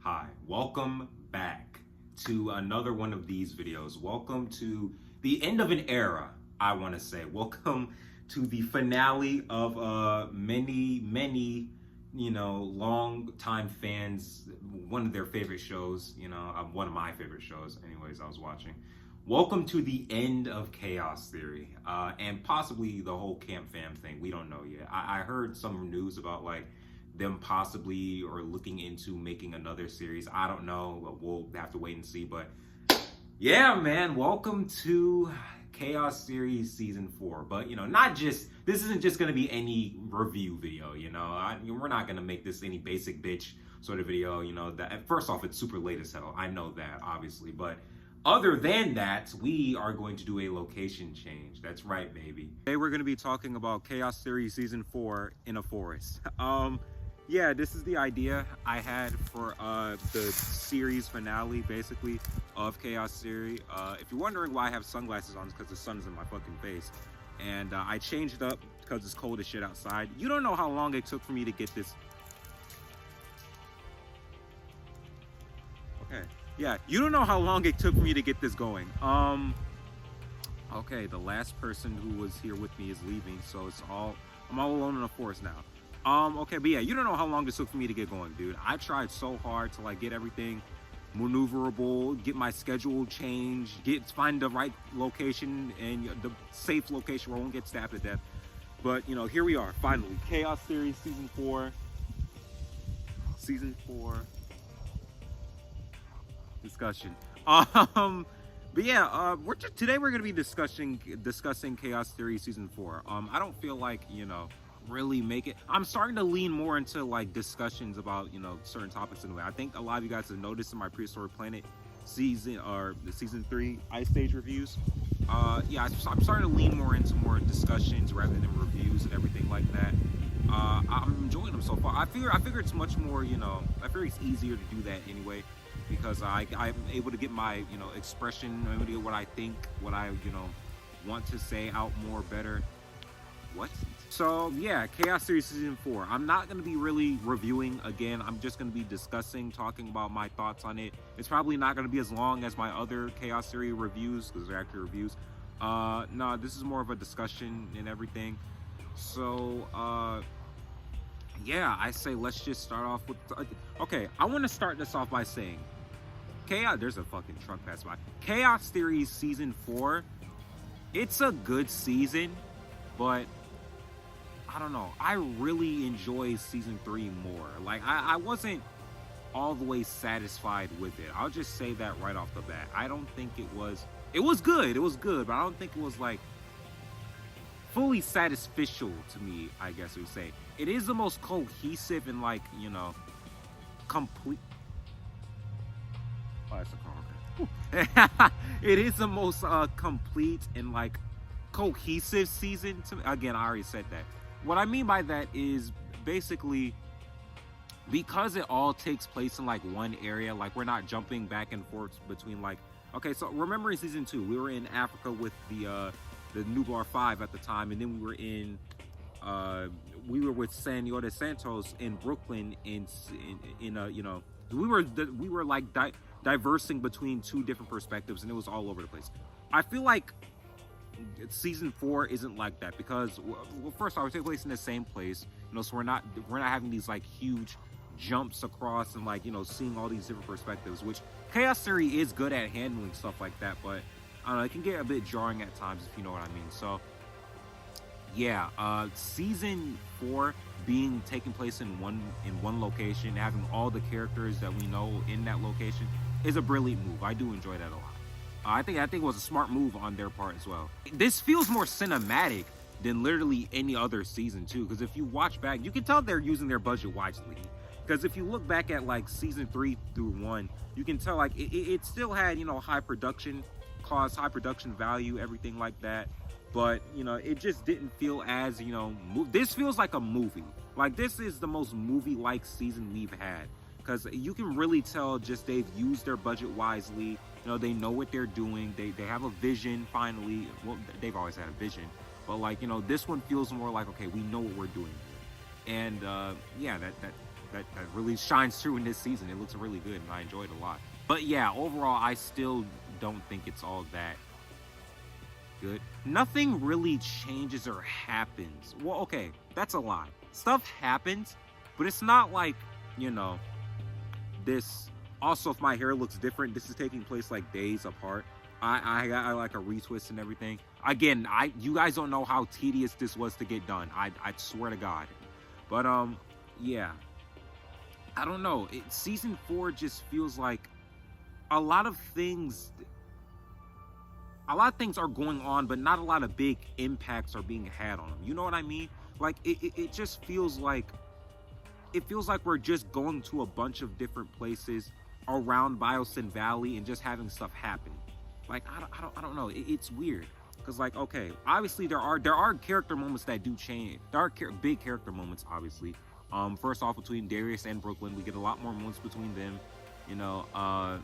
Hi, welcome back to another one of these videos. Welcome to the end of an era, I want to say. Welcome to the finale of many, long time fans, one of their favorite shows, one of my favorite shows, anyways, I was watching. Welcome to the end of Chaos Theory, and possibly the whole Camp Fam thing. We don't know yet. I heard some news about like them possibly or looking into making another series. I don't know. We'll have to wait and see. But yeah, man, welcome to Chaos Series Season 4. But, this isn't just going to be any review video, we're not going to make this any basic bitch sort of video, that first off, it's super late as hell. I know that, obviously. But other than that, we are going to do a location change. That's right, baby. Today we're going to be talking about Chaos Series Season 4 in a forest. Yeah, this is the idea I had for the series finale, basically, of Chaos Theory. If you're wondering why I have sunglasses on, it's because the sun is in my fucking face. And I changed it up because it's cold as shit outside. You don't know how long it took for me to get this. Okay. Yeah, you don't know how long it took for me to get this going. Okay, the last person who was here with me is leaving, so I'm all alone in the forest now. Okay, but yeah, you don't know how long this took for me to get going, dude. I tried so hard to like get everything maneuverable, get my schedule changed, find the right location and the safe location where I won't get stabbed to death. But here we are, finally. Chaos Series Season 4. Season 4 discussion. But yeah, today we're gonna be discussing Chaos Theory Season 4. I don't feel like, really make it. I'm starting to lean more into like discussions about certain topics in a way. I think a lot of you guys have noticed in my Prehistoric Planet season or the Season 3 Ice Stage reviews. Yeah, I'm starting to lean more into more discussions rather than reviews and everything like that. I'm enjoying them so far. I figure it's much more, I figure it's easier to do that anyway, because I'm able to get my expression, I'm able to get what I think, what I want to say out more better. What? So yeah, Chaos Series Season 4. I'm not going to be really reviewing again. I'm just going to be talking about my thoughts on it. It's probably not going to be as long as my other Chaos Series reviews, because they're actually reviews. No, this is more of a discussion and everything. So, yeah, I say let's just start off with... Okay, I want to start this off by saying, there's a fucking truck pass by. Chaos Theory Season 4, it's a good season, but I don't know. I really enjoy Season 3 more. Like, I wasn't all the way satisfied with it. I'll just say that right off the bat. I don't think it was good. It was good, but I don't think it was, like, fully satisficial to me, I guess we would say. It is the most cohesive and, like, complete... Oh, that's a car, okay. It is the most complete and, like, cohesive season to me. Again, I already said that. What I mean by that is basically because it all takes place in like one area, like we're not jumping back and forth between like, okay, so remember in Season 2, we were in Africa with the Nublar 5 at the time, and then we were with Senor de Santos in Brooklyn we were like diversing between two different perspectives, and it was all over the place. I feel like Season 4 isn't like that because, well, first off, we take place in the same place, so we're not having these like huge jumps across and like seeing all these different perspectives, which Chaos Theory is good at handling stuff like that, but I don't know, it can get a bit jarring at times, if you know what I mean. So yeah, Season 4 taking place in one location, having all the characters that we know in that location is a brilliant move. I do enjoy that a lot. I think it was a smart move on their part as well. This feels more cinematic than literally any other season too, because if you watch back, you can tell they're using their budget wisely. Because if you look back at like Season 3 through 1, you can tell like it still had high production cost, high production value, everything like that. But it just didn't feel as this feels like a movie. Like this is the most movie-like season we've had, because you can really tell just they've used their budget wisely. They know what they're doing. They have a vision finally. Well, they've always had a vision, but like this one feels more like, okay, we know what we're doing here. And yeah, that really shines through in this season. It looks really good, and I enjoyed it a lot. But yeah, overall, I still don't think it's all that good. Nothing really changes or happens. Well, okay, that's a lie. Stuff happens, but it's not like, you know, this. Also, if my hair looks different, this is taking place like days apart. I like a retwist and everything. Again, you guys don't know how tedious this was to get done. I swear to God. But yeah, I don't know. Season 4 just feels like a lot of things are going on, but not a lot of big impacts are being had on them. You know what I mean? Like it just feels like we're just going to a bunch of different places around Biosyn Valley and just having stuff happen. Like I don't know. It's weird because, like, okay, obviously there are character moments that do change. There are big character moments, obviously. First off, between Darius and Brooklyn, we get a lot more moments between them. You know,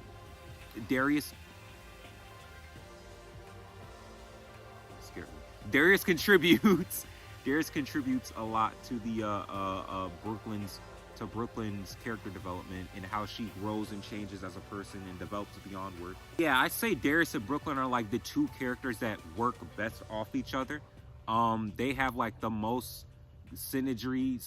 Darius contributes. Darius contributes a lot to the Brooklyn's character development and how she grows and changes as a person and develops beyond work. Yeah, I say Darius and Brooklyn are like the two characters that work best off each other. They have like the most synergy.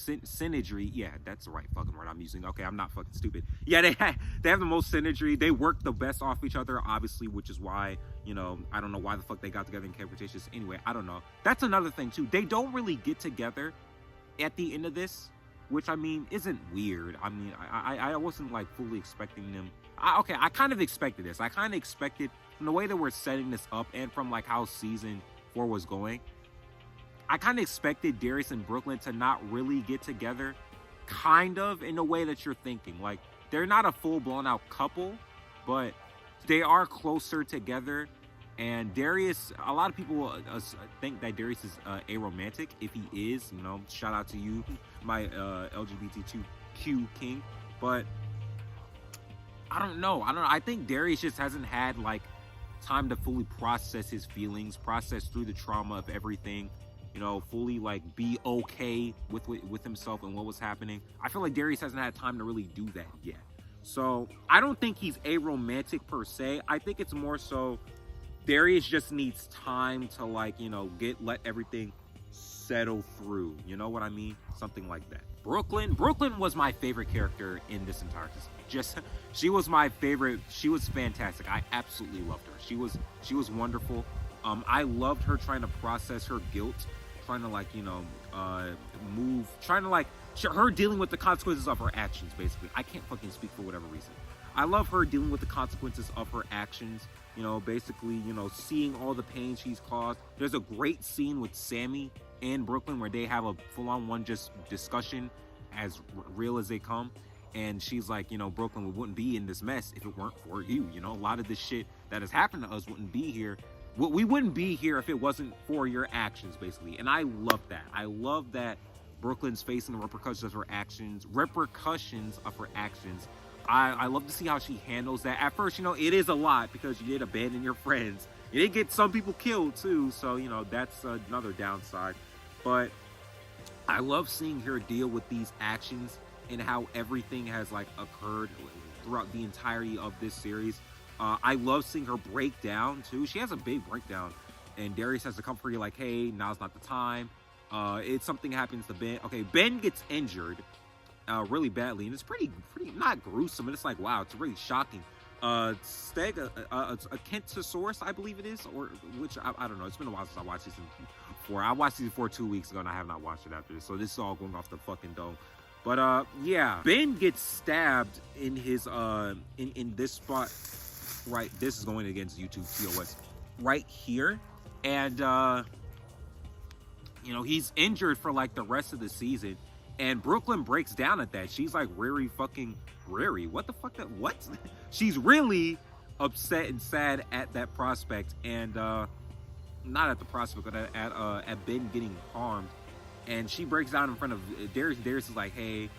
Yeah, that's the right fucking word I'm using. Okay, I'm not fucking stupid. Yeah, they have the most synergy. They work the best off each other, obviously, which is why, you know, I don't know why the fuck they got together in Cretaceous. Anyway, I don't know. That's another thing too. They don't really get together at the end of this, which, I mean, isn't weird. I mean, I wasn't like fully expecting them. I kind of expected this. I kind of expected, from the way that we're setting this up and from like how season 4 was going, I kind of expected Darius and Brooklyn to not really get together, kind of in the way that you're thinking. Like, they're not a full blown out couple, but they are closer together. And Darius, a lot of people think that Darius is aromantic. If he is, you know, shout out to you, my LGBTQ king. But I don't know. I think Darius just hasn't had like time to fully process his feelings, process through the trauma of everything, you know, fully like be okay with himself and what was happening. I feel like Darius hasn't had time to really do that yet. So I don't think he's aromantic per se. I think it's more so Darius just needs time to, like, you know, let everything settle through. You know what I mean? Something like that. Brooklyn was my favorite character in this entire season. She was my favorite. She was fantastic. I absolutely loved her. She was wonderful. I loved her trying to process her guilt, trying to, like, you know, her dealing with the consequences of her actions, basically. I can't fucking speak for whatever reason. I love her dealing with the consequences of her actions. You know, basically, you know, seeing all the pain she's caused. There's a great scene with Sammy and Brooklyn where they have a full-on one just discussion, as real as they come. And she's like, you know, Brooklyn, we wouldn't be in this mess if it weren't for you. You know, a lot of this shit that has happened to us wouldn't be here. We wouldn't be here if it wasn't for your actions, basically. And I love that. I love that Brooklyn's facing the repercussions of her actions. I love to see how she handles that. At first, you know, it is a lot because you did abandon your friends. You did get some people killed too, so, you know, that's another downside. But I love seeing her deal with these actions and how everything has, like, occurred throughout the entirety of this series. I love seeing her break down too. She has a big breakdown, and Darius has to come for you like, hey, now's not the time. It's something happens to Ben. Okay, Ben gets injured really badly, and it's pretty not gruesome, but it's like, wow, it's really shocking. A Kentosaurus, I believe it is, or which I don't know. It's been a while since I watched season 4. I watched season 4 2 weeks ago, and I have not watched it after this. So this is all going off the fucking dome. But yeah, Ben gets stabbed in his in this spot. Right, this is going against YouTube TOS right here, and you know, he's injured for like the rest of the season. And Brooklyn breaks down at that. She's like, what the fuck? What? She's really upset and sad at that prospect, and not at the prospect, but at Ben getting harmed. And she breaks down in front of Darius. Darius is like, hey,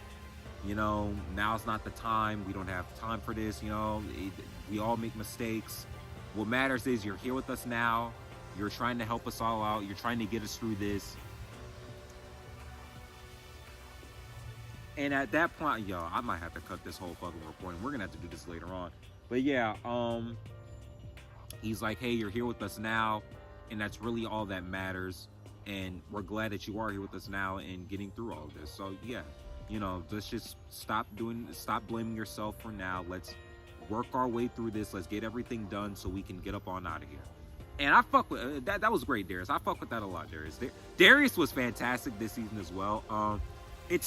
you know, now's not the time. We don't have time for this. You know, we all make mistakes. What matters is you're here with us now. You're trying to help us all out. You're trying to get us through this. And at that point, yo, I might have to cut this whole fucking recording. We're gonna have to do this later on. But yeah, he's like, hey, you're here with us now, and that's really all that matters. And we're glad that you are here with us now and getting through all of this. So yeah, you know, let's just stop blaming yourself for now. Let's work our way through this. Let's get everything done so we can get up on out of here. And I fuck with that. That was great, Darius. I fuck with that a lot, Darius. Darius was fantastic this season as well. He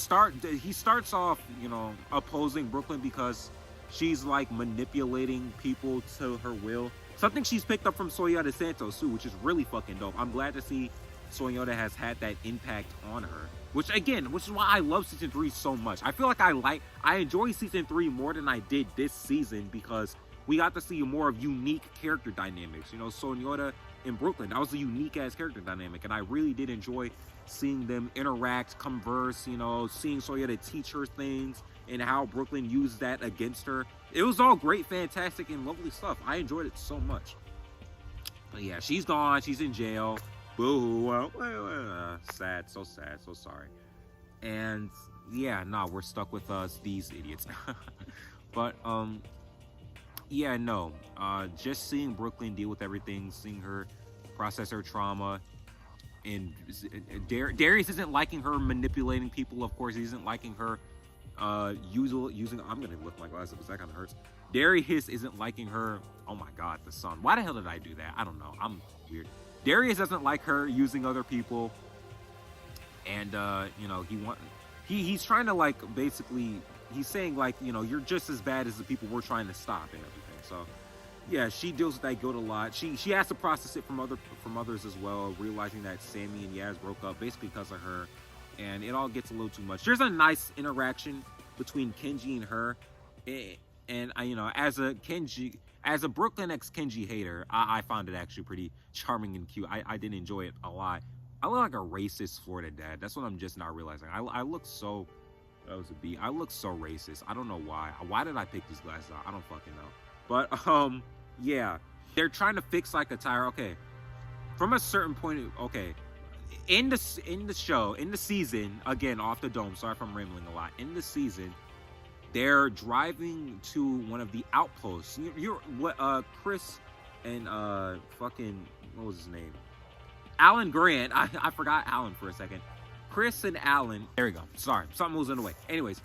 starts off, you know, opposing Brooklyn because she's like manipulating people to her will. Something she's picked up from Soyota Santos too, which is really fucking dope. I'm glad to see Soyota has had that impact on her. Which is why I love season 3 so much. I feel like I enjoy season 3 more than I did this season because we got to see more of unique character dynamics. You know, Soyota and Brooklyn, that was a unique ass character dynamic, and I really did enjoy seeing them interact, converse, you know, seeing Soyota teach her things and how Brooklyn used that against her. It was all great, fantastic, and lovely stuff. I enjoyed it so much. But yeah, she's gone. She's in jail. Boo. Sad, so sorry. And yeah, nah, we're stuck with these idiots. But yeah, no. Just seeing Brooklyn deal with everything, seeing her process her trauma, and Darius isn't liking her manipulating people. Of course, he isn't liking her using. I'm gonna lift my glasses because that kind of hurts. Darius isn't liking her. Oh my God, the sun. Why the hell did I do that? I don't know. I'm weird. Darius doesn't like her using other people, and you know, he's trying to like basically. He's saying like, you know, you're just as bad as the people we're trying to stop and everything. So yeah, she deals with that guilt a lot. She has to process it from others as well, realizing that Sammy and Yaz broke up basically because of her, and it all gets a little too much. There's a nice interaction between Kenji and her, and I, you know, as a Brooklyn x Kenji hater, I found it actually pretty charming and cute. I did enjoy it a lot. I look like a racist Florida dad. That's what I'm just not realizing. I look so. That was a B. I look so racist. I don't know why. Why did I pick these glasses out? I don't fucking know. But yeah, they're trying to fix like a tire. Okay, from a certain point. Okay, in the show, in the season, again off the dome. Sorry if I'm rambling a lot. In the season, they're driving to one of the outposts. Chris and fucking what was his name? Alan Grant. I forgot Alan for a second. Chris and Alan, there we go. Sorry, something was in the way. Anyways,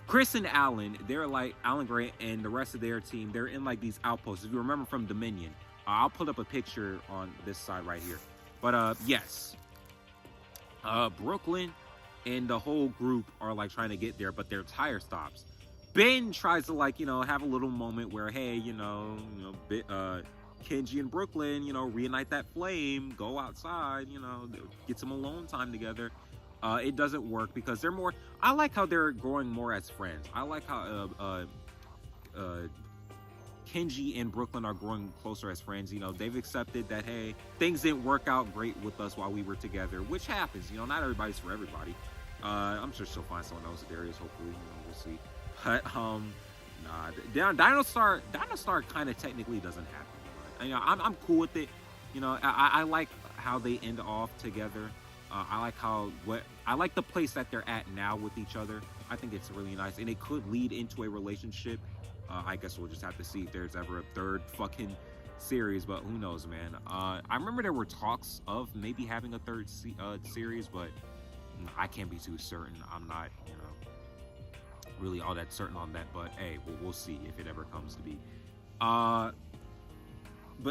Chris and Alan, they're like Alan Grant and the rest of their team. They're in like these outposts. If you remember from Dominion, I'll put up a picture on this side right here. But yes, Brooklyn and the whole group are like trying to get there, but their tire stops. Ben tries to like, you know, have a little moment where, hey, you know, Kenji and Brooklyn, you know, reunite that flame, go outside, you know, get some alone time together. It doesn't work because they're more. I like how they're growing more as friends. I like how Kenji and Brooklyn are growing closer as friends. You know, they've accepted that, hey, things didn't work out great with us while we were together, which happens. You know, not everybody's for everybody. I'm sure she'll find someone else. Darius, hopefully, you know, we'll see. But nah, Dino-Star kind of technically doesn't happen. But, you know, I'm cool with it. You know, I like how they end off together. I like the place that they're at now with each other. I think it's really nice, and it could lead into a relationship. I guess we'll just have to see if there's ever a third fucking series, but who knows, man. I remember there were talks of maybe having a third series, but I can't be too certain. I'm not, you know, really all that certain on that, but hey, we'll see if it ever comes to be. But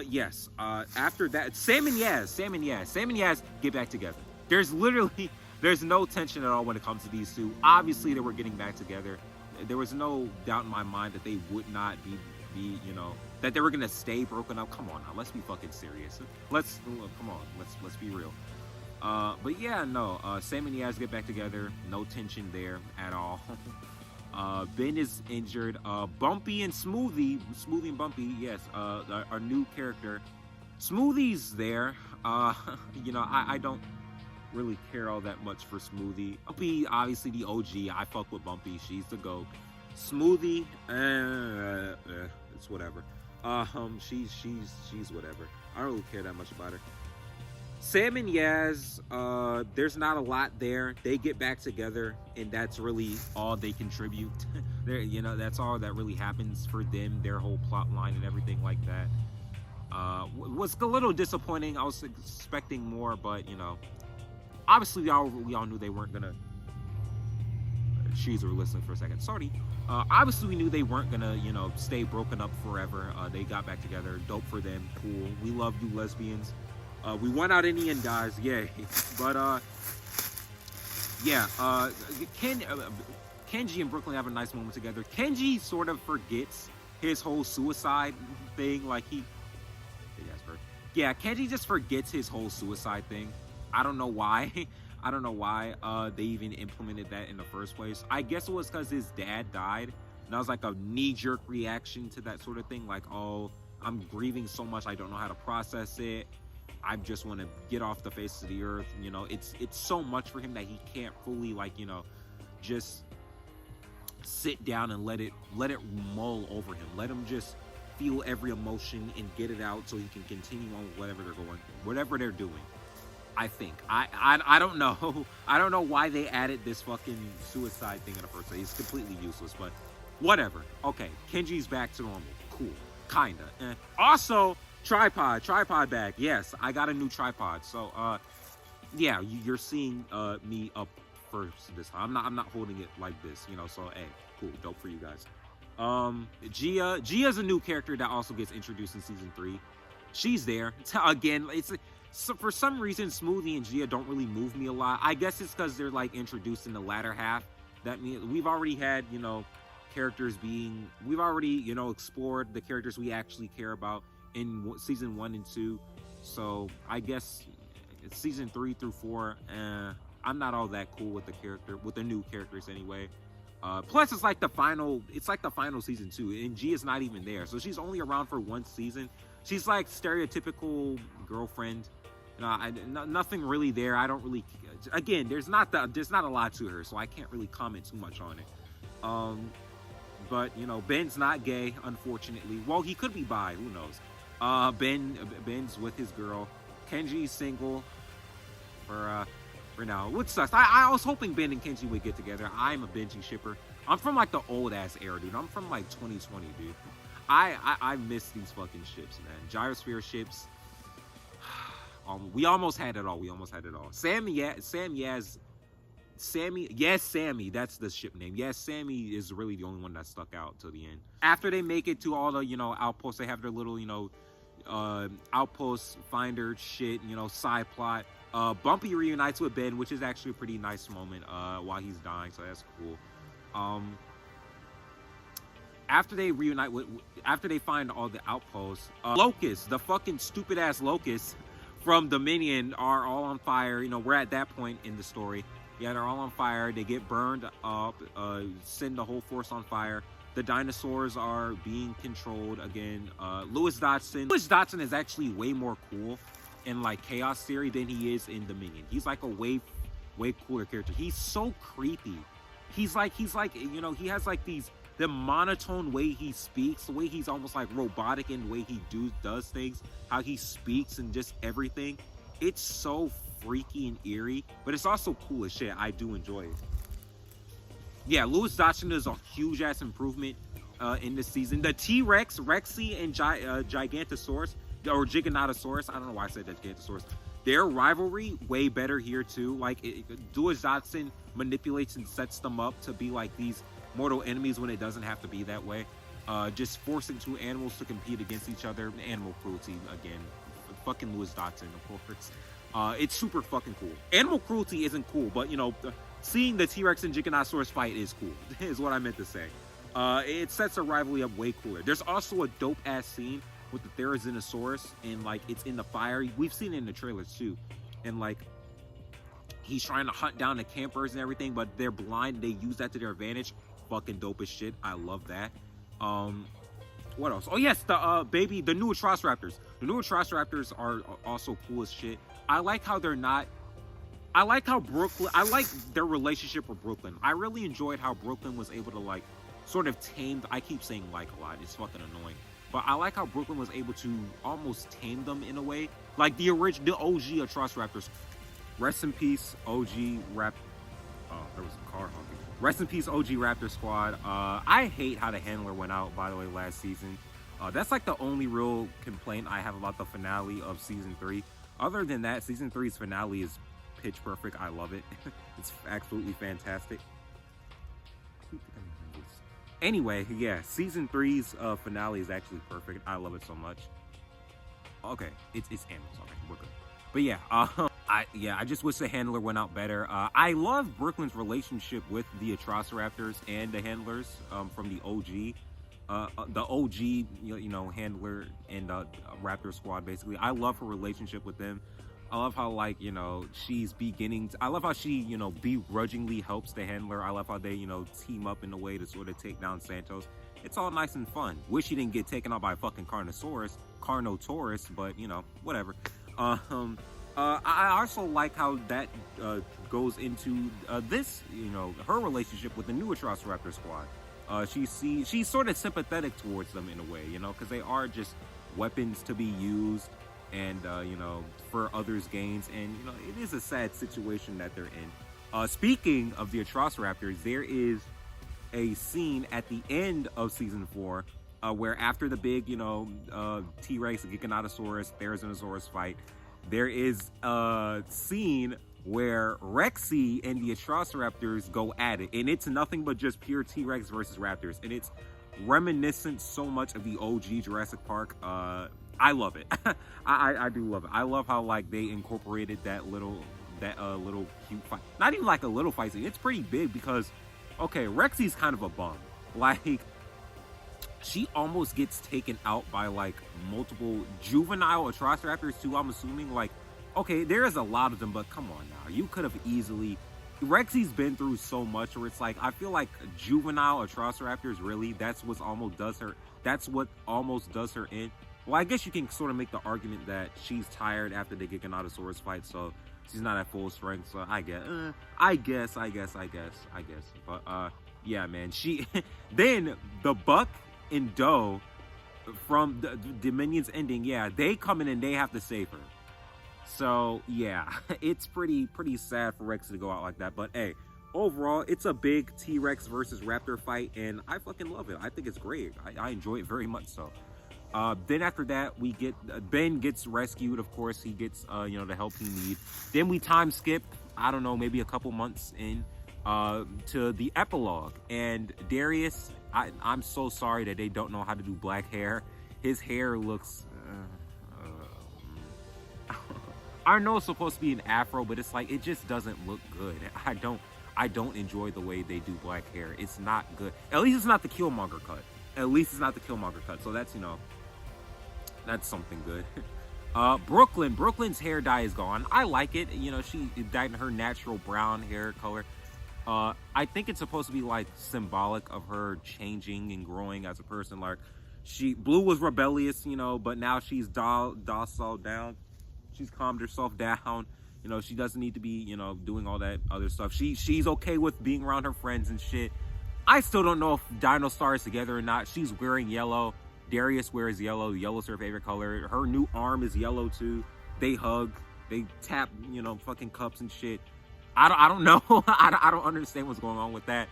yes, after that, Sam and Yaz get back together. There's no tension at all when it comes to these two. Obviously, they were getting back together. There was no doubt in my mind that they would not be you know, that they were gonna stay broken up. Come on now, let's be fucking serious. Let's be real. But yeah, no, Sam and Yaz get back together. No tension there at all. Ben is injured. Bumpy and Smoothie and Bumpy, yes, our new character. Smoothie's there. You know, I don't really care all that much for Smoothie. Bumpy, obviously the OG. I fuck with Bumpy. She's the GOAT. Smoothie, it's whatever. She's whatever. I don't really care that much about her. Sam and Yaz, there's not a lot there. They get back together, and that's really all they contribute. That's all that really happens for them, their whole plot line and everything like that. Was a little disappointing. I was expecting more, but obviously we all knew they weren't gonna. She's listening for a second. Sorry. Obviously we knew they weren't gonna, stay broken up forever. They got back together. Dope for them. Cool. We love you, lesbians. We won out in the end, guys. Yay. But yeah. Kenji and Brooklyn have a nice moment together. Kenji sort of forgets his whole suicide thing. Like yeah, Kenji just forgets his whole suicide thing. I don't know why. I don't know why they even implemented that in the first place. I guess it was because his dad died. And that was like a knee-jerk reaction to that sort of thing. Like, oh, I'm grieving so much, I don't know how to process it. I just want to get off the face of the earth. It's so much for him that he can't fully, just sit down and let it mull over him. Let him just feel every emotion and get it out so he can continue on with whatever they're doing. I think. I don't know. I don't know why they added this fucking suicide thing in the first place. It's completely useless, but whatever. Okay, Kenji's back to normal. Cool. Kinda. Also, tripod bag. Yes, I got a new tripod. So, yeah, you're seeing me up first this time. I'm not holding it like this, so hey, cool, dope for you guys. Gia's a new character that also gets introduced in season 3. She's there again. So for some reason, Smoothie and Gia don't really move me a lot. I guess it's because they're introduced in the latter half. That means we've already had characters being. We've already explored the characters we actually care about in season 1 and 2. So I guess season 3 through 4, I'm not all that cool with the new characters anyway. Plus it's like the final season 2, and Gia's not even there, so she's only around for 1 season. She's like stereotypical girlfriend. Nothing really there. I don't really. Again, there's not a lot to her, so I can't really comment too much on it. But Ben's not gay, unfortunately. Well, he could be bi. Who knows? Ben's with his girl. Kenji's single for now. Which sucks. I was hoping Ben and Kenji would get together. I'm a Benji shipper. I'm from the old ass era, dude. I'm from 2020, dude. I miss these fucking ships, man. Gyrosphere ships. We almost had it all. Sammy, that's the ship name. Yes, Sammy is really the only one that stuck out till the end. After they make it to all the, outposts, they have their little, outpost finder shit, side plot. Bumpy reunites with Ben, which is actually a pretty nice moment, while he's dying, so that's cool. After they reunite after they find all the outposts, locusts, the fucking stupid ass locusts from Dominion are all on fire. We're at that point in the story. Yeah, they're all on fire. They get burned up, send the whole force on fire. The dinosaurs are being controlled again. Lewis Dotson is actually way more cool in Chaos Theory than he is in Dominion. He's a way cooler character. He's so creepy. He's he has the monotone way he speaks, the way he's almost robotic in the way he does things, how he speaks and just everything. It's so freaky and eerie, but it's also cool as shit. I do enjoy it. Yeah, Lewis Dotson is a huge ass improvement in this season. The T-Rex, Rexy, and Gigantosaurus, or Giganotosaurus, I don't know why I said that, Gigantosaurus. Their rivalry, way better here too. Lewis Dotson manipulates and sets them up to be these mortal enemies when it doesn't have to be that way. Just forcing two animals to compete against each other. Animal cruelty again. Fucking Lewis Dotson, of course. It's super fucking cool. Animal cruelty isn't cool, but seeing the T-Rex and Giganotosaurus fight is cool. Is what I meant to say. It sets a rivalry up way cooler. There's also a dope ass scene with the Therizinosaurus, and it's in the fire. We've seen it in the trailers too, and he's trying to hunt down the campers and everything, but they're blind. They use that to their advantage. Fucking dope as shit. I love that. What else? Oh yes, the new Atrociraptors. The new Atrociraptors are also cool as shit. I like how they're not. I like how Brooklyn. I like their relationship with Brooklyn. I really enjoyed how Brooklyn was able to sort of tame. I keep saying a lot. It's fucking annoying. But I like how Brooklyn was able to almost tame them in a way. Like the original, the OG Atrociraptors. Rest in peace, OG Rap. Oh, there was a car honking. Rest in peace, OG Raptor Squad. I hate how the handler went out, by the way, last season. That's like the only real complaint I have about the finale of season 3. Other than that, season 3's finale is pitch perfect. I love it. It's absolutely fantastic. Anyway, yeah, season 3's finale is actually perfect. I love it so much. Okay, it's Amazon. Okay, we're good. But yeah, I just wish the handler went out better. I love Brooklyn's relationship with the Atrociraptors and the handlers from the OG. The OG, you know, handler and Raptor squad, basically. I love her relationship with them. I love how, like, you know, she's beginning I love how she, you know, begrudgingly helps the handler. I love how they, you know, team up in a way to sort of take down Santos. It's all nice and fun. Wish he didn't get taken out by a fucking Carnotaurus, but, you know, whatever. I also like how that goes into this, you know, her relationship with the new Atrociraptor squad. She's sort of sympathetic towards them in a way, you know, because they are just weapons to be used and, you know, for others' gains. And, you know, it is a sad situation that they're in. Speaking of the Atrociraptors, there is a scene at the end of season 4 where after the big, you know, T-Rex, Giganotosaurus, Therizinosaurus fight, there is a scene where Rexy and the Atrociraptors go at it. And it's nothing but just pure T-Rex versus Raptors. And it's reminiscent so much of the OG Jurassic Park. I love it. I do love it. I love how, like, they incorporated that little cute fight. Not even like a little fight scene. It's pretty big because, okay, Rexy's kind of a bum. Like, she almost gets taken out by, like, multiple juvenile Atrociraptors too, I'm assuming. Like, okay, there is a lot of them, but come on now. You could have easily... Rexy's been through so much where it's like, I feel like juvenile Atrociraptors, really, that's what almost does her in. Well, I guess you can sort of make the argument that she's tired after the Giganotosaurus fight, so she's not at full strength, so I guess. But, yeah, man, then the Buck and Doe from the Dominions ending, yeah, they come in and they have to save her. So, yeah, it's pretty sad for Rex to go out like that. But, hey, overall, it's a big T-Rex versus Raptor fight, and I fucking love it. I think it's great. I enjoy it very much so. Then after that, we get Ben gets rescued. Of course, he gets you know, the help he needs. Then we time skip, I don't know, maybe a couple months in to the epilogue. And Darius, I'm so sorry that they don't know how to do black hair. His hair looks... I know it's supposed to be an afro, but it's like, it just doesn't look good. I don't enjoy the way they do black hair. It's not good. At least it's not the Killmonger cut. So that's, you know, that's something good. Brooklyn's hair dye is gone. I like it. You know, she dyed in her natural brown hair color. I think it's supposed to be like symbolic of her changing and growing as a person. Like, Blue was rebellious, you know, but now she's docile down. She's calmed herself down. You know, she doesn't need to be, you know, doing all that other stuff. She's okay with being around her friends and shit. I still don't know if Dino Star is together or not. She's wearing yellow. Darius wears yellow. Yellow's her favorite color. Her new arm is yellow too. They hug. They tap, you know, fucking cups and shit. I don't know. I don't understand what's going on with that.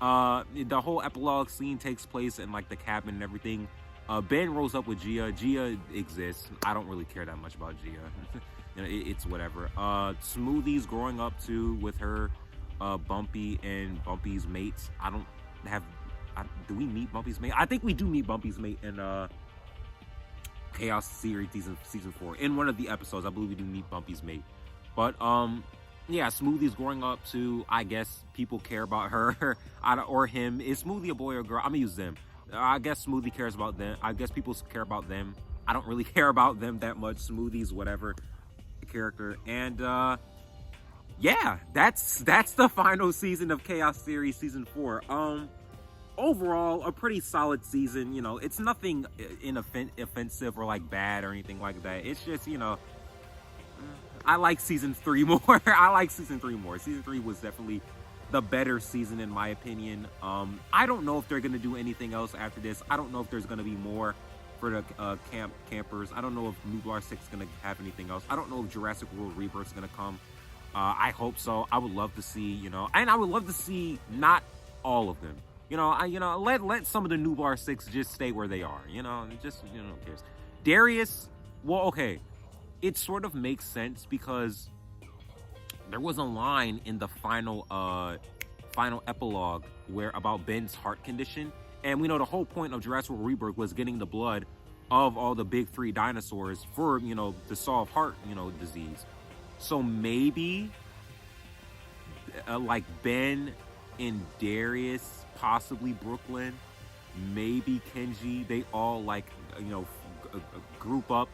The whole epilogue scene takes place in, like, the cabin and everything. Ben rolls up with Gia. Gia exists. I don't really care that much about Gia. You know, it's whatever. Smoothie's growing up too with her Bumpy and Bumpy's mates. Do we meet Bumpy's mate? I think we do meet Bumpy's mate in Chaos Series season 4. In one of the episodes, I believe we do meet Bumpy's mate. But yeah, Smoothie's growing up too. I guess people care about her or him. Is Smoothie a boy or a girl? I'm gonna use them. I guess Smoothie cares about them. I guess people care about them. I don't really care about them that much. Smoothie's whatever character. And yeah, that's the final season of Chaos Series season 4. Overall, a pretty solid season. You know, it's nothing offensive or like bad or anything like that. It's just, you know, I like season 3 more. Season 3 was definitely the better season in my opinion. I don't know if they're gonna do anything else after this. I don't know if there's gonna be more for the campers. I don't know if Nublar 6 is gonna have anything else. I don't know if Jurassic World Rebirth is gonna come. I hope so. I would love to see, you know, and I would love to see not all of them. You know, let some of the Nublar 6 just stay where they are. You know, just, you know, who cares? Darius, well, okay, it sort of makes sense because there was a line in the final epilogue where about Ben's heart condition, and we know the whole point of Jurassic World Rebirth was getting the blood of all the big three dinosaurs for, you know, to solve heart, you know, disease. So maybe like Ben and Darius, possibly Brooklyn, maybe Kenji, they all like, you know, group up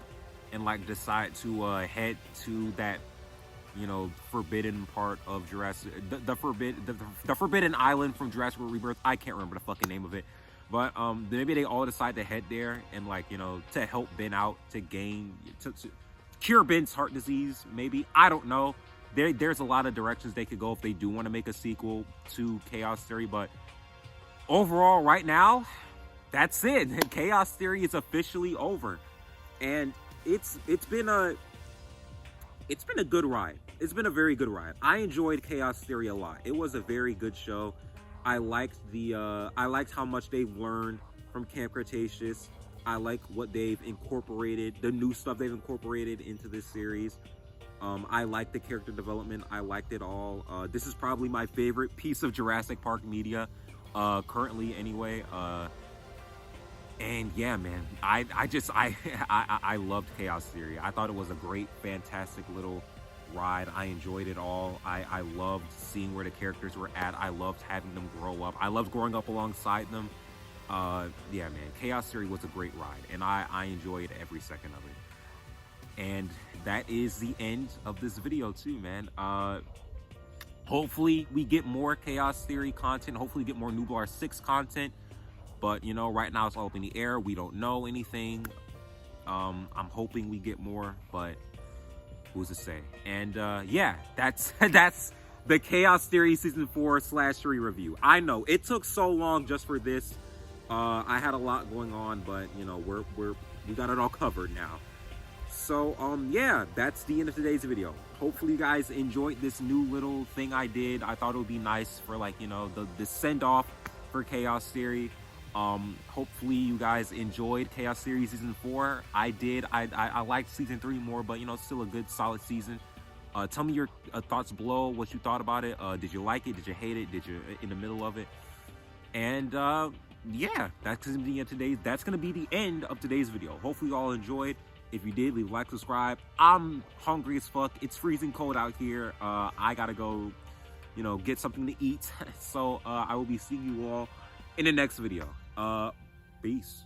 and like decide to head to that, you know, forbidden part of Jurassic, the forbidden island from Jurassic World Rebirth. I can't remember the fucking name of it, but maybe they all decide to head there and, like, you know, to help Ben out, to cure Ben's heart disease. Maybe, I don't know. There's a lot of directions they could go if they do want to make a sequel to Chaos Theory, but overall, right now, that's it. Chaos Theory is officially over, and it's been a good ride. It's been a very good ride. I enjoyed Chaos Theory a lot. It was a very good show. I liked how much they've learned from Camp Cretaceous. I like what they've incorporated, the new stuff they've incorporated into this series. I like the character development. I liked it all. This is probably my favorite piece of Jurassic Park media, currently anyway. And yeah, man, I loved Chaos Theory. I thought it was a great, fantastic little ride. I enjoyed it all. I loved seeing where the characters were at. I loved having them grow up. I loved growing up alongside them. Yeah, man, Chaos Theory was a great ride, and I enjoyed every second of it. And that is the end of this video too, man. Hopefully we get more Chaos Theory content. Hopefully we get more Nublar 6 content. But, you know, right now it's all up in the air. We don't know anything. I'm hoping we get more, but who's to say? And yeah, that's the Chaos Theory Season 4/3 review. I know it took so long just for this. I had a lot going on, but, you know, we got it all covered now. So yeah, that's the end of today's video. Hopefully you guys enjoyed this new little thing I did. I thought it would be nice for, like, you know, the send off for Chaos Theory. Hopefully you guys enjoyed Chaos Theory Season 4. I did. I liked Season 3 more, but, you know, still a good, solid season. Tell me your thoughts below, what you thought about it. Did you like it? Did you hate it? Did you in the middle of it? And yeah, that's gonna be the end of today's video. Hopefully you all enjoyed. If you did, leave a like, subscribe. I'm hungry as fuck. It's freezing cold out here. I gotta go, you know, get something to eat. So I will be seeing you all in the next video. Peace.